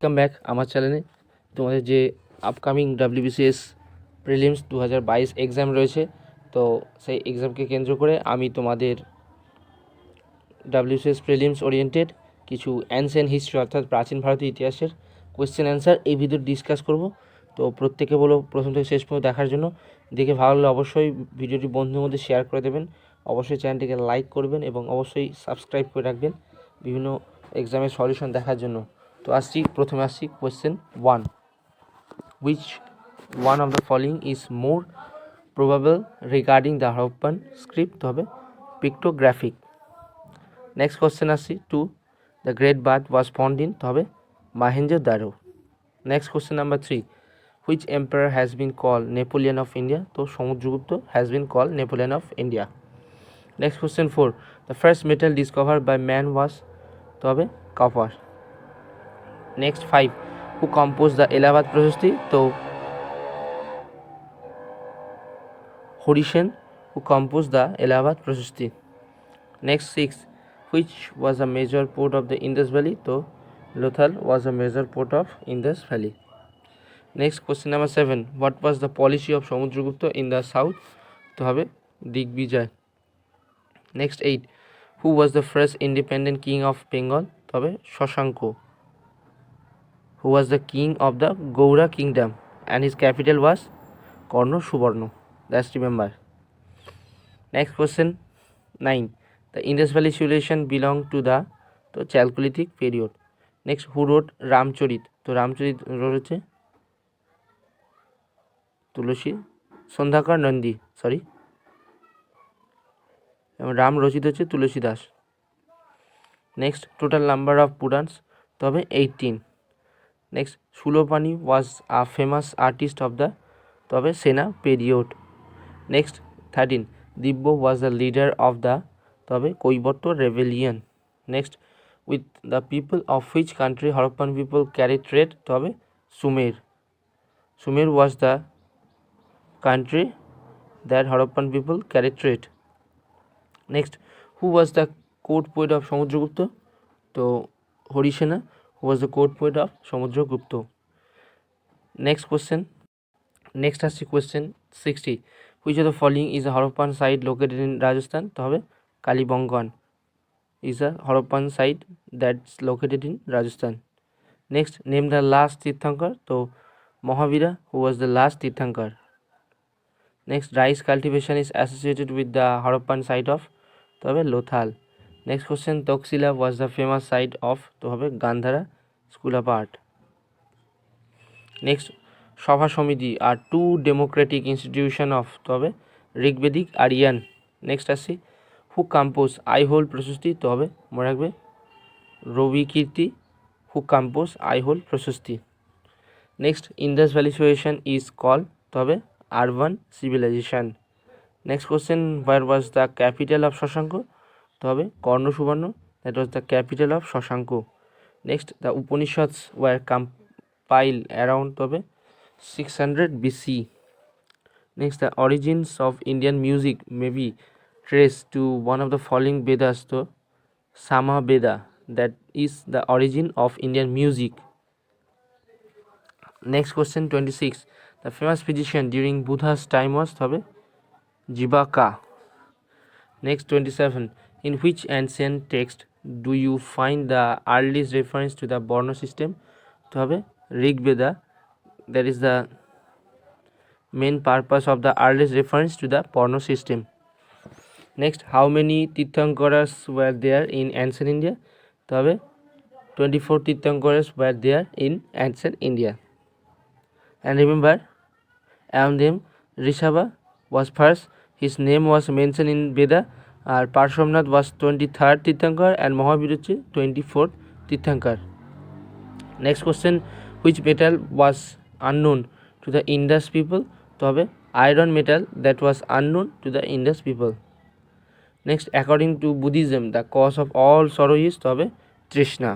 Welcome back আমার চ্যানেলে। তোমাদের যে আপকামিং WBCS প্রিলিমস 2022 এক্সাম রয়েছে, তো সেই এক্সামকে কেন্দ্র করে আমি তোমাদের WBCS প্রিলিমস ওরিয়েন্টেড কিছু অ্যানসিয়েন্ট হিস্ট্রি অর্থাৎ প্রাচীন ভারতীয় ইতিহাসের কোয়েশ্চেন অ্যান্সার এই ভিডিও ডিসকাস করব। তো প্রত্যেকে বলো প্রথম থেকে শেষ পর্যন্ত দেখার জন্য। দেখে ভালো লাগলে অবশ্যই ভিডিওটি বন্ধুদের মধ্যে শেয়ার করে দেবেন, অবশ্যই চ্যানেলটিকে লাইক করবেন এবং অবশ্যই সাবস্ক্রাইব করে রাখবেন বিভিন্ন এক্সামের সলিউশন দেখার জন্য। তো প্রথমে আসছি question 1, which one of the following is more probable regarding the Harappan script হবে pictographic. নেক্সট কোয়েশ্চেন আসছি 2, the great bath was found in হবে Mohenjo-daro. Next question number 3, which emperor has been called Napoleon of India? তো Samudragupta has been called Napoleon of India. Next question 4, the first metal discovered by man was তো হবে copper. Next 5, who composed the Allahabad Prashasti? তো Horishan, who composed the Allahabad Prashasti. Next 6, which was a major port of the Indus Valley? তো Lothal was a major port of Indus Valley. Next question number 7, what was the policy of Samudragupta in the south? তো হবে Digvijay. Next 8, who was the first independent king of Bengal? তো হবে Shashanko. Who was the king of the Gaura kingdom and his capital was Karno Subarno. That's remember. Next question 9, the Indus Valley civilization belonged to the Chalcolithic period. Next, who wrote Ramcharit? তো রামচরিত রয়েছে তুলসী সন্ধ্যাকর নন্দী, এবং রাম রচিত হচ্ছে Tulsi Das. Next, total number of Puranas তবে 18. Next, Sulpani was a famous artist of the তবে Sena period. Next 13, Divya was the leader of the তবে Kaibarta rebellion. Next, with the people of which country Harappan people carry trade তবে Sumer. Sumer was the country that Harappan people carried trade. Next, who was the court poet of Samudragupta? তো Horisena, who was the court poet of Samudragupta. Next question. Next আসছে question 60, which of the following is a Harappan site located in Rajasthan? তো হবে Kalibongan is a Harappan site that's located in Rajasthan. Next, name the last Tirthankar. তো Mahavira, who was the last Tirthankar. Next, rice cultivation is associated with the Harappan site of তবে Lothal. Next question, Taxila was the famous site of তো হবে Gandhara School of Art. Next, Sabha Samiti are two democratic institution of তো হবে Rigvedic Aryan. Next আসি, who composed I Hold Prashasti? তো হবে মনে রাখবে Ravi Kirti, who composed I Hold Prashasti. Next, Indus Valley civilization is called তো হবে urban civilization. Next question, where was the capital of Shashanko? তো হবে কর্ণ সুবর্ণ, that was the capital of Shashanko. Next, the Upanishads were compiled around তো হবে 600 BC. Next, the origins of Indian music may be traced to one of the following Vedas, তো Sama Veda, that is the origin of Indian music. Next question 26, the famous physician during Buddha's time was হবে Jivaka. Next 27, in which ancient text do you find the earliest reference to the Varna system? তো হবে Rig Veda, that is the main purpose of the earliest reference to the Varna system. Next, how many Tirthankaras were there in ancient India? তো হবে 24 Tirthankaras were there in ancient India. And remember, among them Rishabha was first, his name was mentioned in Veda, R Parshvanath was 23rd Tirthankar and Mahavir হচ্ছে 24th tirthankar. Next question, which metal was unknown to the Indus people? তো হবে iron metal, that was unknown to the Indus people. Next, according to Buddhism the cause of all sorrow is তো হবে তৃষ্ণা,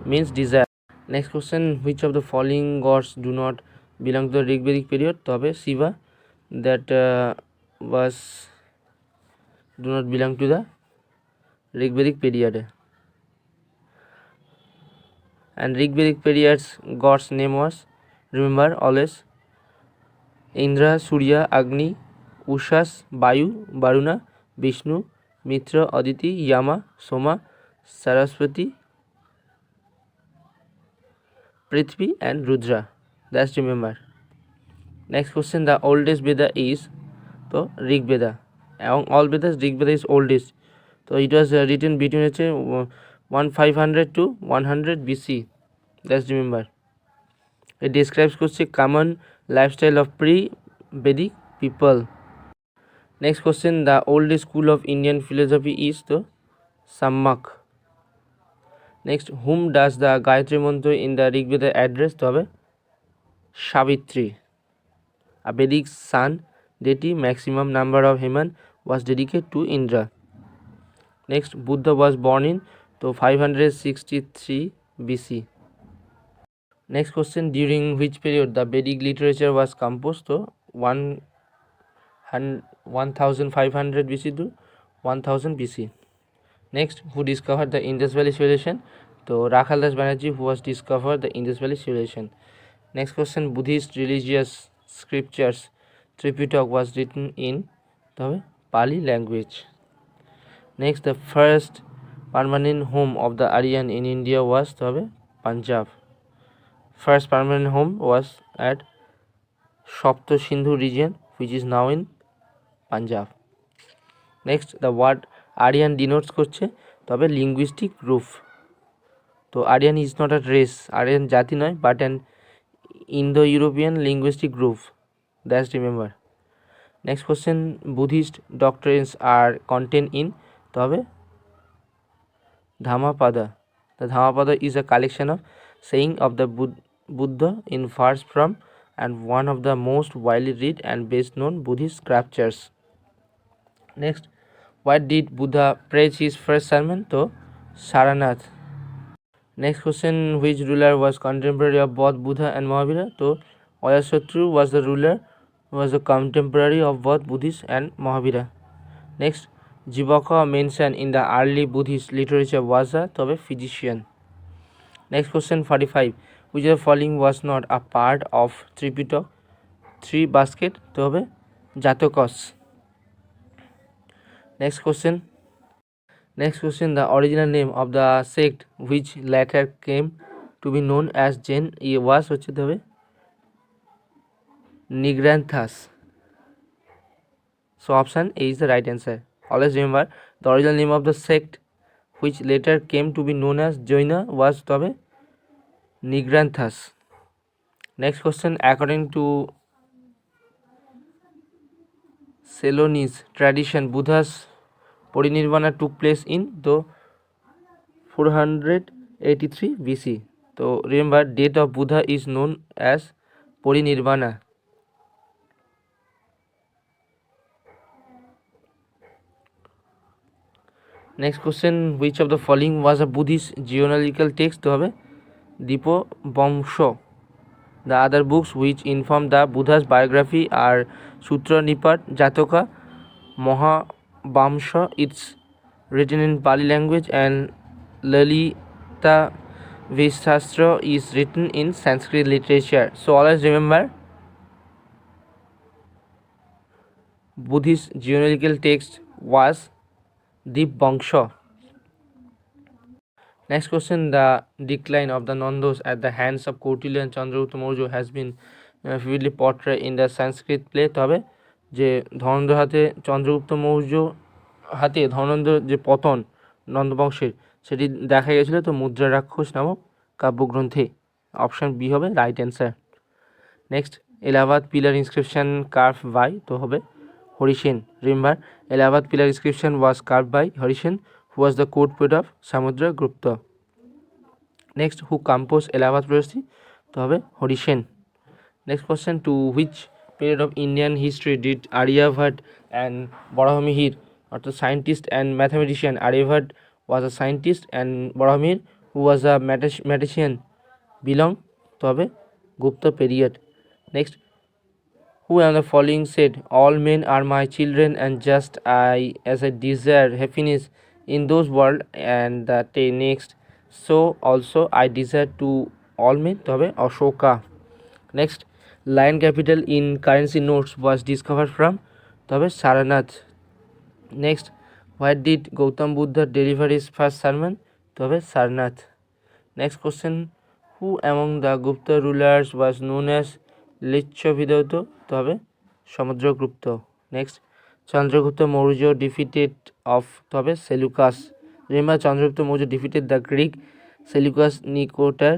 means desire. Next question, which of the following gods do not belong to the Rigvedic period? তো হবে Shiva, that was do not belong to the Rigvedic period. And Rigvedic period's god's name was, remember always, Indra, Surya, Agni, Ushas, Vayu, Varuna, Vishnu, Mitra, Aditi, Yama, Soma, Saraswati, Prithvi and Rudra. That's remember. Next question, the oldest Veda is the Rig Veda. Among all Vedas, Rig Veda is oldest. So it was written between 1500 to 100 BC. Let's remember. It describes common lifestyle of pre-Vedic people. Next question, the oldest school of Indian philosophy is the Sammak. Next, whom does the Gayatri Mantra in the Rig Veda address? To Savitri, a Vedic sun deity. Maximum number of Heman was dedicated to Indra. Next, Buddha was born in 563 BC. Next question, during which period the Vedic literature was composed? 1500 BC to 1000 BC. Next, who discovered the Indus Valley civilization? Rakhaldas Banerjee, who was discovered the Indus Valley civilization. Next question, Buddhist religious scriptures Tripitaka was written in the Pali language. Next, the first permanent home of the Aryan in India was Punjab. First permanent home was at Sapta Sindhu region, which is now in Punjab. Next, the word Aryan denotes linguistic group. So Aryan is not a race, Aryan jati noy, but an Indo-European linguistic group. That's remember. Next question, Buddhist doctrines are contained in Dhammapada. The Dhammapada is a collection of saying of the Buddha in verse form and one of the most widely read and best known Buddhist scriptures. Next, what did Buddha preach his first sermon? Saranath. Next question, which ruler was contemporary of both Buddha and Mahavira? Ajasatru was the ruler who was a contemporary of both Buddhist and Mahavira. Next, Jivaka mentioned in the early Buddhist literature was a physician. Next question, 45. Which of the following was not a part of Tripitaka? 3 basket Jatakas. Next question, the original name of the sect which later came to be known as Jain was Nigranthas. So option A is the right answer. Always remember, the original name of the sect which later came to be known as Jaina was Nigranthas. Next question, according to Ceylonese tradition, Buddha's Parinirvana took place in 483 BC. So remember, date of Buddha is known as Parinirvana. Next question, which of the following was a Buddhist genealogical text? Dipo Bamsho. The other books which inform the Buddha's biography are Sutra Nipat, Jataka, Mahabamsha. It's written in Pali language, and Lalita Vishastra is written in Sanskrit literature. So always remember, Buddhist genealogical text was Dipvangsha. Next question, the decline of the Nandos at the hands of Kautilya and Chandragupta Maurya has been vividly portrayed in the Sanskrit play. তবে যে ধনন্দ্র হাতে চন্দ্রগুপ্ত মৌর্য হাতে ধনন্দ্র যে পতন নন্দবংশের সেটি দেখা গেছিল Mudrarakshasa নামক কাব্যগ্রন্থে। অপশন বি হবে right answer. Next, Allahabad pillar inscription carve by Harisena. Remember, Allahabad pillar inscription was carve by Harisena, who was the court poet of Samudragupta. Next, who composed Allahabad Prayasi? Horishen. Next question, to which period of Indian history did Aryabhat and Varahamihir, or the scientist and mathematician? Aryabhat was a scientist and Varahamihir, who was a mathematician, belong to Gupta period. Next, who am the following said, all men are my children and just as I desire happiness in those world and the next so also I desire to all men তো হবে Ashoka. Next lion capital in currency notes was discover from তো হবে Sarnath. Next what did Gautam Buddha deliver is first sermon তো হবে Sarnath. Next question who among the Gupta rulers was known as Lichchhavidauhitra তো হবে Samudragupta. Next Chandragupta Maurya defeated of তো হবে Seleucus. Remember Chandragupta Maurya defeated the Greek Seleucus Nicator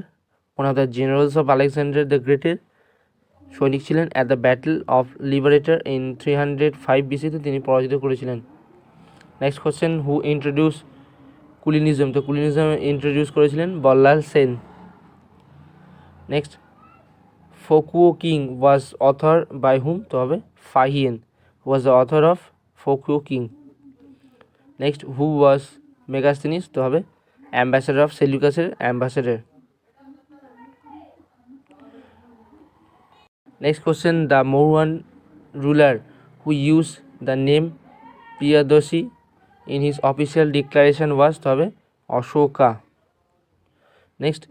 one of the generals of Alexander the গ্রেটের সৈনিক ছিলেন at the battle of liberator in 305 বিসিতে তিনি পরাজিত করেছিলেন। Next question who introduce Kulinism তো কুলিনিজম ইন্ট্রোডিউস করেছিলেন Ballal Sen. Next Fokuo Ki was author by whom তো হবে Fahien was the author of Fokuo Ki. Next who was Megasthenes তো হবে অ্যাম্বাসেডর অফ সেলুকাসের ambassador. Next question the Mauryan ruler who use the name Priyadarshi in his official declaration was তো হবে Ashoka. Next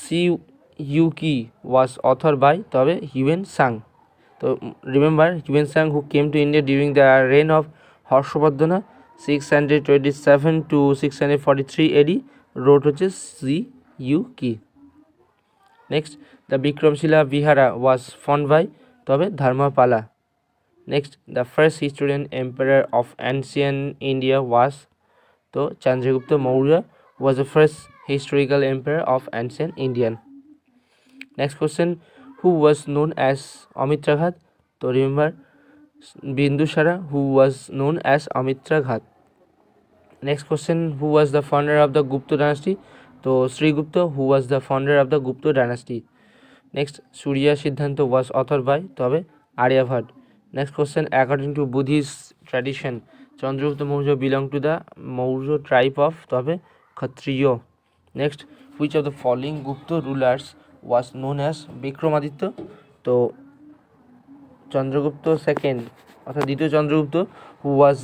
Si Yu Ki was author by তো হবে Hiuen Tsang. তো remember Hiuen Tsang who came to India during the reign of Harshavardhana 627 to 643 AD wrote হচ্ছে Si Yu Ki. Next the Vikramshila Vihara was found by তবে Dharmapala. Next the first historian empire of ancient India was তো Chandragupta Maurya was the first historical empire of ancient Indian. Next question who was known as Amitraghata তো remember Bindusara who was known as Amitraghata. Next question who was the founder of the Gupta dynasty তো Srigupta who was the founder of the Gupta dynasty. Next Surya Siddhanta was author by তবে Aryabhatta. Next question according to Buddhist tradition Chandragupta Maurya belong to the Maurya tribe of তবে Kshatriya. Next which of the following Gupta rulers was known as Vikramaditya তো Chandragupta second অর্থাৎ দ্বিতীয় Chandragupta who was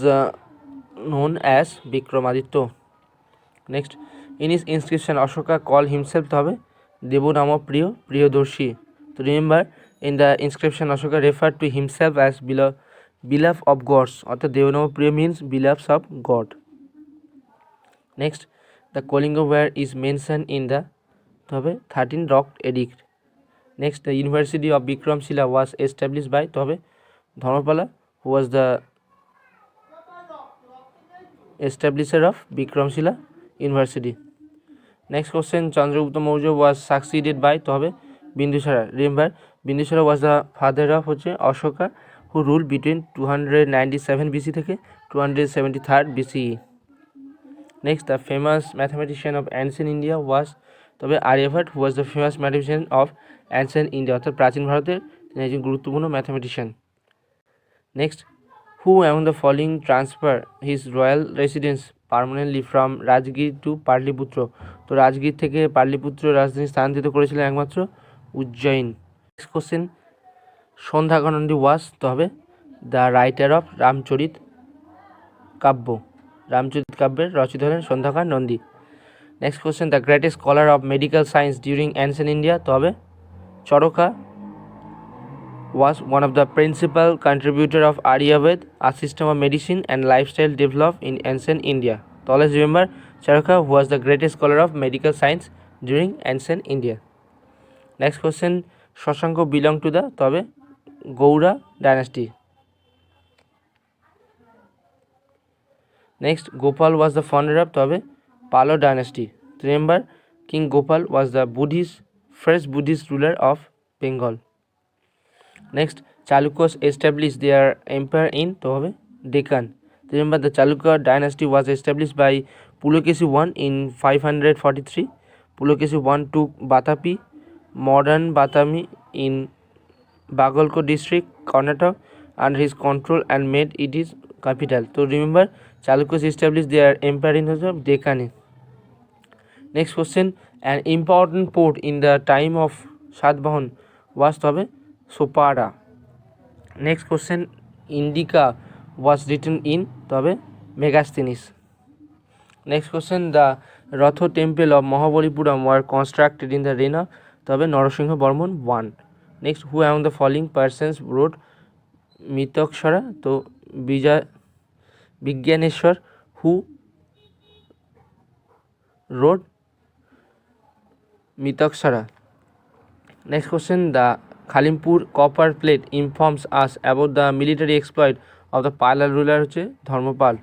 known as Vikramaditya. Next in his inscription Ashoka call himself তো হবে দেবনাম প্রিয় প্রিয়দর্শী। তো remember in the inscription Ashoka refer to himself as beloved of gods অর্থাৎ Devanam Priya means beloveds of god. Next the Kalinga war is mention in the তো হবে 13 rock edict. Next the university of Vikramshila was establish by তো হবে Dharmapala who was the establisher of Bikramshila University. Next question Chandragupta Maurya was succeeded by to hobe Bindusara. Remember Bindusara was the father of হচ্ছে Ashoka who ruled between 297 BC থেকে 273 BCE. Next the famous mathematician of ancient India was তবে Aryabhata who was the famous mathematician of ancient India অর্থাৎ প্রাচীন ভারতের তিনি একজন গুরুত্বপূর্ণ mathematician. Next who among the following transfer his royal residence permanently from Rajgir to Pataliputra তো রাজগীর থেকে পাটলিপুত্র রাজধানী স্থানান্তরিত করেছিলেন একমাত্র Udayin. Next question Sandhyakar Nandi was তো হবে দ্য রাইটার অফ রামচরিত কাব্য রামচরিত কাব্যের রচিত হলেন Sandhyakar Nandi. Next question the greatest scholar of medical science during ancient India তো হবে চরকা was one of the principal contributor of Aryabhata, a system of medicine and lifestyle developed in ancient India. So always remember Charaka was the greatest scholar of medical science during ancient India. Next question Shashanko belonged to the tobe Gaura dynasty. Next Gopal was the founder of tobe Palo dynasty. Remember King Gopal was the first Buddhist ruler of Bengal. Next Chalukyas established their empire in to hobe Deccan. Remember the Chalukya dynasty was established by Pulakeshi I in 543. Pulakeshi I took Batapi, modern Batami in Bagalkot district, Karnataka under his control and made it his capital. So remember Chalukyas established their empire in Deccan. Next question an important port in the time of Satvahan was to hobe Sopara. Next question Indica was written in তবে Megasthenes. Next question, the Rath temple of Mahabalipuram were constructed in the reign of, তবে Narasimha Varman 1। Next, who among the following persons wrote Mitakshara, তো Vijnaneshwara. Who wrote Mitakshara. Next question, the Khalimpur copper plate informs us about the military exploit of the Pala ruler হচ্ছে ধর্মপাল।